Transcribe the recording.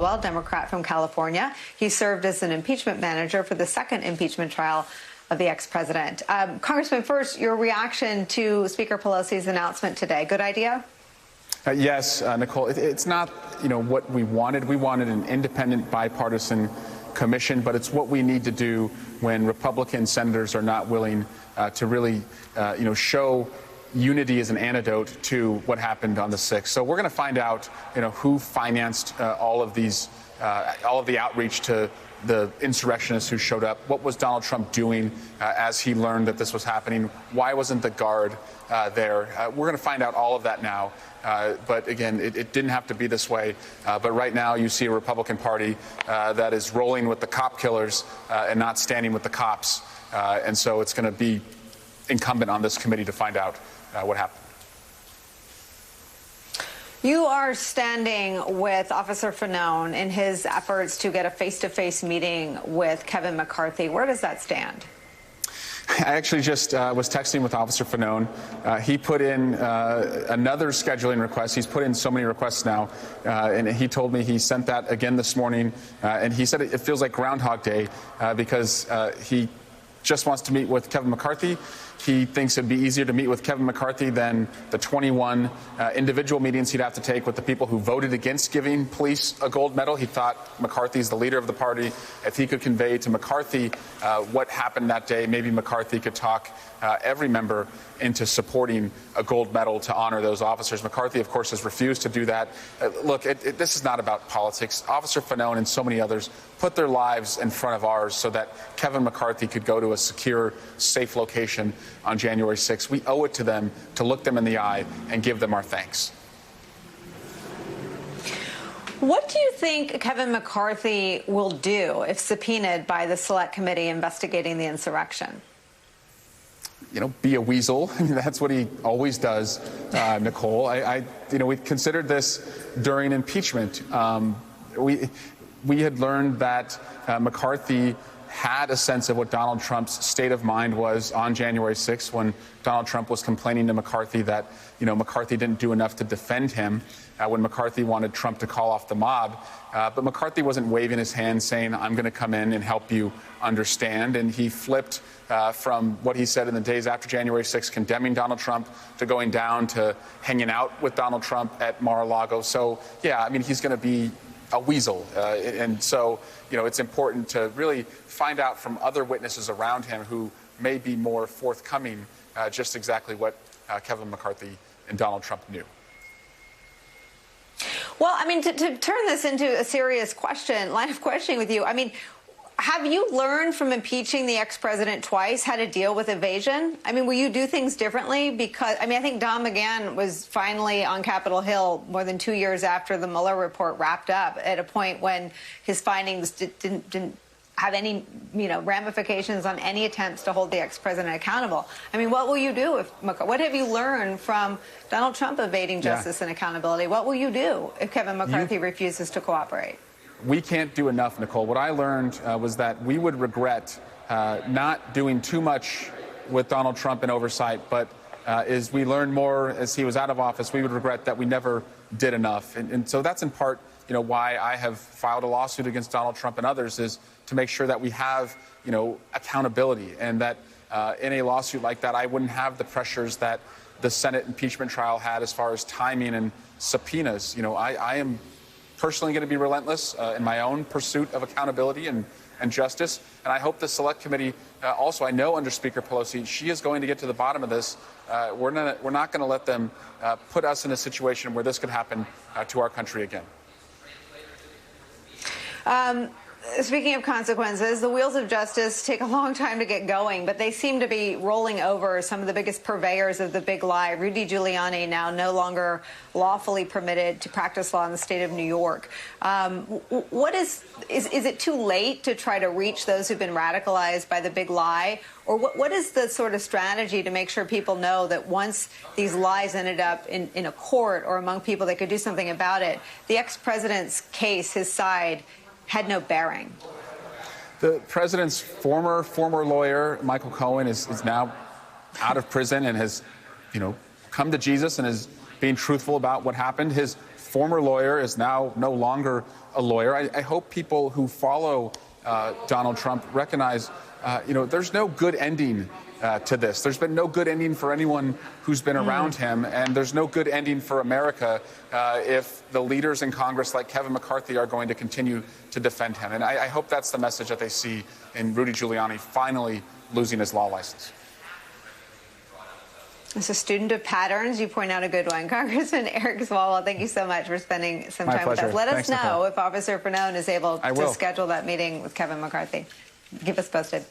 Well, Democrat from California. He served as an impeachment manager for the second impeachment trial of the ex-president. Congressman, first, your reaction to Speaker Pelosi's announcement today. Good idea? Yes, Nicole. It's not, what we wanted. We wanted an independent, bipartisan commission, but it's what we need to do when Republican senators are not willing to really, show unity as an antidote to what happened on the 6th. So we're going to find out, who financed all of the outreach to the insurrectionists who showed up. What was Donald Trump doing as he learned that this was happening? Why wasn't the guard there? We're going to find out all of that now. But again, it didn't have to be this way. But right now you see a Republican Party that is rolling with the cop killers and not standing with the cops. And so it's going to be incumbent on this committee to find out what happened. You are standing with Officer Fanone in his efforts to get a face-to-face meeting with Kevin McCarthy. Where does that stand? I actually just was texting with Officer Fanone. He put in another scheduling request. He's put in so many requests now, and he told me he sent that again this morning. And he said it feels like Groundhog Day because he just wants to meet with Kevin McCarthy. He thinks it'd be easier to meet with Kevin McCarthy than the 21 individual meetings he'd have to take with the people who voted against giving police a gold medal. He thought McCarthy's the leader of the party. If he could convey to McCarthy what happened that day, maybe McCarthy could talk every member into supporting a gold medal to honor those officers. McCarthy, of course, has refused to do that. Look, this is not about politics. Officer Fanone and so many others put their lives in front of ours so that Kevin McCarthy could go to a secure, safe location on January 6th. We owe it to them to look them in the eye and give them our thanks. What do you think Kevin McCarthy will do if subpoenaed by the Select Committee investigating the insurrection? Be a weasel. I mean, that's what he always does, Nicole. We considered this during impeachment. We had learned that McCarthy had a sense of what Donald Trump's state of mind was on January 6th when Donald Trump was complaining to McCarthy that, McCarthy didn't do enough to defend him when McCarthy wanted Trump to call off the mob. But McCarthy wasn't waving his hand saying, I'm going to come in and help you understand. And he flipped from what he said in the days after January 6th, condemning Donald Trump, to going down to hanging out with Donald Trump at Mar-a-Lago. So, yeah, he's going to be a weasel. And so, it's important to really find out from other witnesses around him who may be more forthcoming just exactly what Kevin McCarthy and Donald Trump knew. Well, to turn this into a serious line of questioning with you, have you learned from impeaching the ex-president twice how to deal with evasion? Will you do things differently? Because, I think Don McGahn was finally on Capitol Hill more than 2 years after the Mueller report wrapped up, at a point when his findings didn't have any, ramifications on any attempts to hold the ex-president accountable. What will you do what have you learned from Donald Trump evading justice and accountability? What will you do if Kevin McCarthy refuses to cooperate? We can't do enough, Nicole. What I learned was that we would regret not doing too much with Donald Trump in oversight, but as we learned more as he was out of office, we would regret that we never did enough. And so that's in part, why I have filed a lawsuit against Donald Trump and others, is to make sure that we have, accountability, and that in a lawsuit like that, I wouldn't have the pressures that the Senate impeachment trial had as far as timing and subpoenas. I am personally going to be relentless in my own pursuit of accountability and justice. And I hope the Select Committee also, I know under Speaker Pelosi, she is going to get to the bottom of this. We're not going to let them put us in a situation where this could happen to our country again. Speaking of consequences, the wheels of justice take a long time to get going, but they seem to be rolling over some of the biggest purveyors of the big lie. Rudy Giuliani now no longer lawfully permitted to practice law in the state of New York. Is it too late to try to reach those who've been radicalized by the big lie? Or what is the sort of strategy to make sure people know that once these lies ended up in a court or among people that could do something about it, the ex-president's case, his side, had no bearing? The president's former lawyer, Michael Cohen, is now out of prison and has, come to Jesus and is being truthful about what happened. His former lawyer is now no longer a lawyer. I hope people who follow Donald Trump recognize, there's no good ending to this. There's been no good ending for anyone who's been around him, and there's no good ending for America if the leaders in Congress like Kevin McCarthy are going to continue to defend him. And I hope that's the message that they see in Rudy Giuliani finally losing his law license. As a student of patterns, you point out a good one. Congressman Eric Swalwell, thank you so much for spending some time with us. Let us know if Officer Fanone is able to schedule that meeting with Kevin McCarthy. Keep us posted.